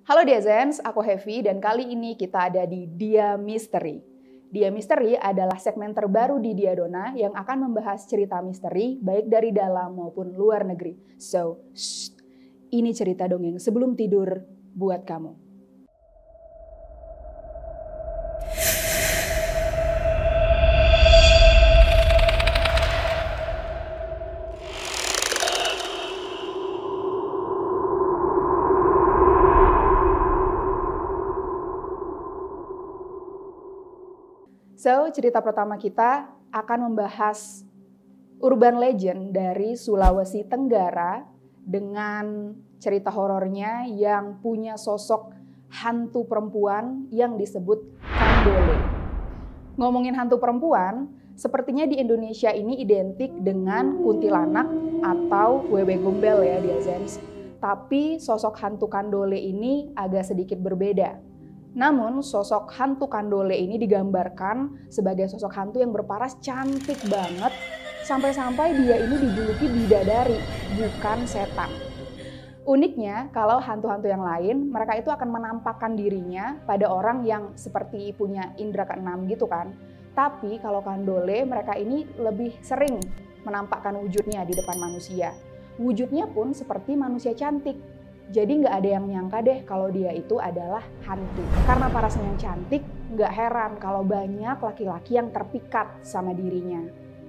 Halo Diazens, aku Heavy dan kali ini kita ada di Dia Misteri. Dia Misteri adalah segmen terbaru di Diadona yang akan membahas cerita misteri baik dari dalam maupun luar negeri. So, ini cerita dongeng sebelum tidur buat kamu. So, cerita pertama kita akan membahas urban legend dari Sulawesi Tenggara dengan cerita horornya yang punya sosok hantu perempuan yang disebut Kandole. Ngomongin hantu perempuan, sepertinya di Indonesia ini identik dengan kuntilanak atau wewe gombel ya Diazens. Tapi sosok hantu Kandole ini agak sedikit berbeda. Namun sosok hantu Kandole ini digambarkan sebagai sosok hantu yang berparas cantik banget sampai-sampai dia ini dijuluki bidadari, bukan setan. Uniknya kalau hantu-hantu yang lain mereka itu akan menampakkan dirinya pada orang yang seperti punya indera keenam gitu kan. Tapi kalau Kandole mereka ini lebih sering menampakkan wujudnya di depan manusia. Wujudnya pun seperti manusia cantik. Jadi nggak ada yang nyangka deh kalau dia itu adalah hantu. Karena parasnya yang cantik, nggak heran kalau banyak laki-laki yang terpikat sama dirinya.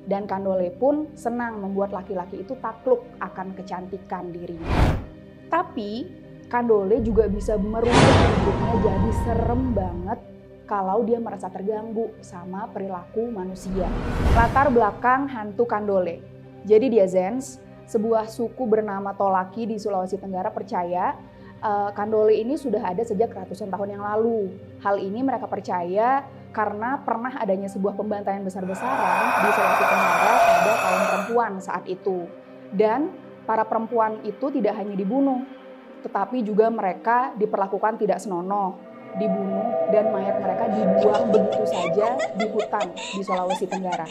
Dan Kandole pun senang membuat laki-laki itu takluk akan kecantikan dirinya. Tapi Kandole juga bisa merubah hidupnya jadi serem banget kalau dia merasa terganggu sama perilaku manusia. Latar belakang hantu Kandole. Jadi Diazens, sebuah suku bernama Tolaki di Sulawesi Tenggara percaya Kandole ini sudah ada sejak ratusan tahun yang lalu. Hal ini mereka percaya karena pernah adanya sebuah pembantaian besar-besaran di Sulawesi Tenggara pada kaum perempuan saat itu. Dan para perempuan itu tidak hanya dibunuh, tetapi juga mereka diperlakukan tidak senonoh, dibunuh dan mayat mereka dibuang begitu saja di hutan di Sulawesi Tenggara.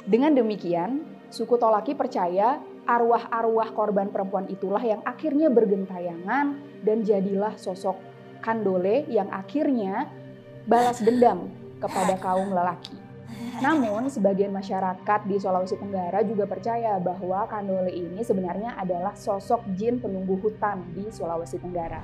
Dengan demikian, suku Tolaki percaya arwah-arwah korban perempuan itulah yang akhirnya bergentayangan dan jadilah sosok Kandole yang akhirnya balas dendam kepada kaum lelaki. Namun, sebagian masyarakat di Sulawesi Tenggara juga percaya bahwa Kandole ini sebenarnya adalah sosok jin penunggu hutan di Sulawesi Tenggara.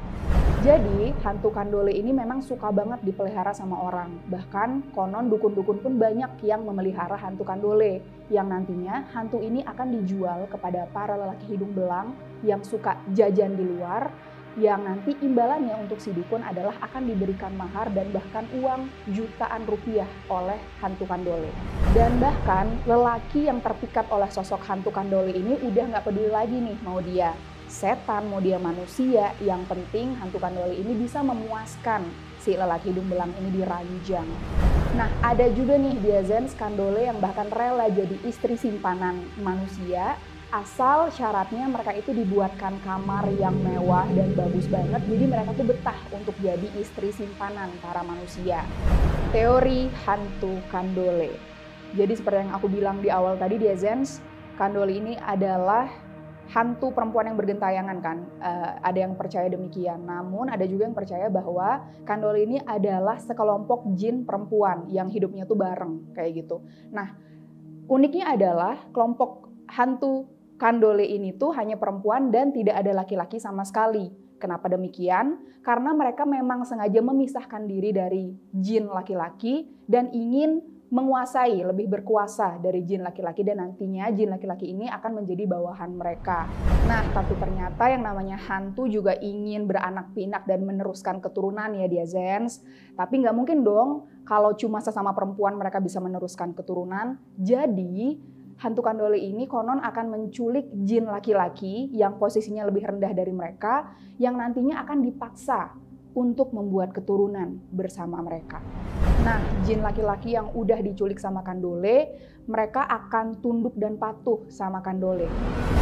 Jadi, hantu Kandole ini memang suka banget dipelihara sama orang. Bahkan, konon dukun-dukun pun banyak yang memelihara hantu Kandole. Yang nantinya hantu ini akan dijual kepada para lelaki hidung belang yang suka jajan di luar. Yang nanti imbalannya untuk si dukun adalah akan diberikan mahar dan bahkan uang jutaan rupiah oleh hantu Kandole. Dan bahkan lelaki yang terpikat oleh sosok hantu Kandole ini udah nggak peduli lagi nih mau dia setan, mau dia manusia, yang penting hantu Kandole ini bisa memuaskan si lelaki hidung belang ini diranjang. Nah, ada juga nih Diazens Kandole yang bahkan rela jadi istri simpanan manusia, asal syaratnya mereka itu dibuatkan kamar yang mewah dan bagus banget, jadi mereka tuh betah untuk jadi istri simpanan para manusia. Teori hantu Kandole. Jadi seperti yang aku bilang di awal tadi Diazens, Kandole ini adalah hantu perempuan yang bergentayangan kan, ada yang percaya demikian. Namun ada juga yang percaya bahwa Kandole ini adalah sekelompok jin perempuan yang hidupnya tuh bareng kayak gitu. Nah, uniknya adalah kelompok hantu Kandole ini tuh hanya perempuan dan tidak ada laki-laki sama sekali. Kenapa demikian? Karena mereka memang sengaja memisahkan diri dari jin laki-laki dan ingin menguasai, lebih berkuasa dari jin laki-laki, dan nantinya jin laki-laki ini akan menjadi bawahan mereka. Nah, tapi ternyata yang namanya hantu juga ingin beranak pinak dan meneruskan keturunan ya Diazens. Tapi nggak mungkin dong kalau cuma sesama perempuan mereka bisa meneruskan keturunan. Jadi hantu Kandole ini konon akan menculik jin laki-laki yang posisinya lebih rendah dari mereka, yang nantinya akan dipaksa untuk membuat keturunan bersama mereka. Nah, jin laki-laki yang udah diculik sama Kandole, mereka akan tunduk dan patuh sama Kandole.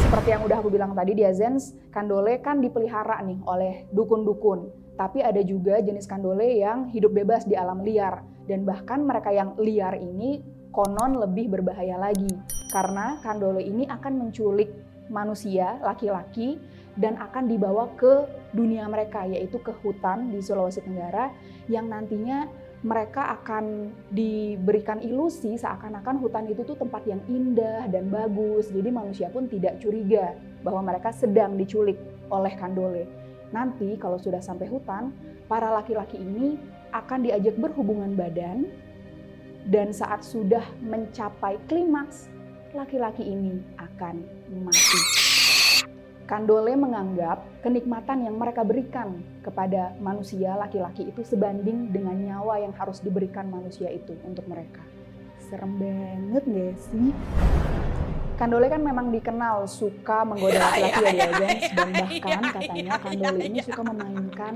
Seperti yang udah aku bilang tadi Diazens, Kandole kan dipelihara nih oleh dukun-dukun. Tapi ada juga jenis Kandole yang hidup bebas di alam liar. Dan bahkan mereka yang liar ini konon lebih berbahaya lagi. Karena Kandole ini akan menculik manusia, laki-laki, dan akan dibawa ke dunia mereka, yaitu ke hutan di Sulawesi Tenggara, yang nantinya mereka akan diberikan ilusi seakan-akan hutan itu tuh tempat yang indah dan bagus. Jadi manusia pun tidak curiga bahwa mereka sedang diculik oleh Kandole. Nanti kalau sudah sampai hutan, para laki-laki ini akan diajak berhubungan badan, dan saat sudah mencapai klimaks, laki-laki ini akan mati. Kandole menganggap kenikmatan yang mereka berikan kepada manusia laki-laki itu sebanding dengan nyawa yang harus diberikan manusia itu untuk mereka. Serem banget gak sih? Kandole kan memang dikenal suka menggoda laki-laki ya guys, dan bahkan katanya Kandole ini suka memainkan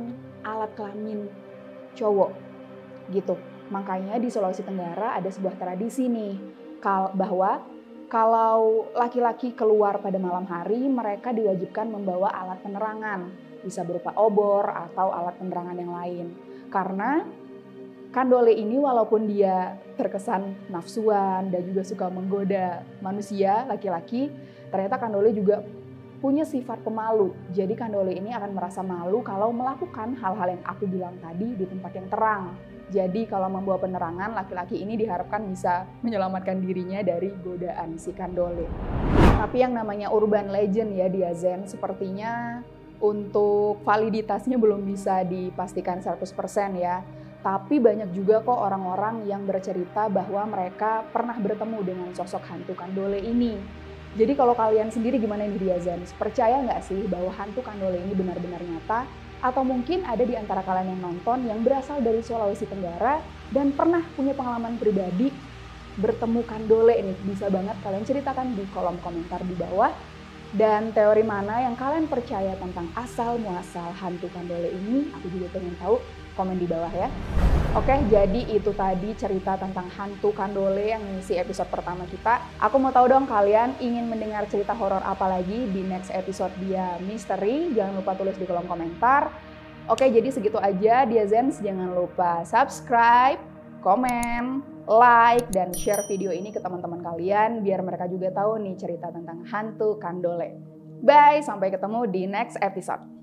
alat kelamin cowok gitu. Makanya di Sulawesi Tenggara ada sebuah tradisi nih, bahwa kalau laki-laki keluar pada malam hari, mereka diwajibkan membawa alat penerangan. Bisa berupa obor atau alat penerangan yang lain. Karena Kandole ini walaupun dia terkesan nafsuan dan juga suka menggoda manusia, laki-laki, ternyata Kandole juga punya sifat pemalu. Jadi Kandole ini akan merasa malu kalau melakukan hal-hal yang aku bilang tadi di tempat yang terang. Jadi kalau membawa penerangan, laki-laki ini diharapkan bisa menyelamatkan dirinya dari godaan si Kandole. Tapi yang namanya urban legend ya Diazen, sepertinya untuk validitasnya belum bisa dipastikan 100% ya. Tapi banyak juga kok orang-orang yang bercerita bahwa mereka pernah bertemu dengan sosok hantu Kandole ini. Jadi kalau kalian sendiri gimana nih Diazen? Percaya nggak sih bahwa hantu Kandole ini benar-benar nyata? Atau mungkin ada di antara kalian yang nonton yang berasal dari Sulawesi Tenggara dan pernah punya pengalaman pribadi bertemu Kandole nih. Bisa banget kalian ceritakan di kolom komentar di bawah. Dan teori mana yang kalian percaya tentang asal-muasal hantu Kandole ini? Aku juga pengen tahu, komen di bawah ya. Oke, jadi itu tadi cerita tentang hantu Kandole yang mengisi episode pertama kita. Aku mau tahu dong kalian ingin mendengar cerita horor apa lagi di next episode dia misteri. Jangan lupa tulis di kolom komentar. Oke, jadi segitu aja Diazens. Jangan lupa subscribe, komen, like, dan share video ini ke teman-teman kalian biar mereka juga tahu nih cerita tentang hantu Kandole. Bye, sampai ketemu di next episode.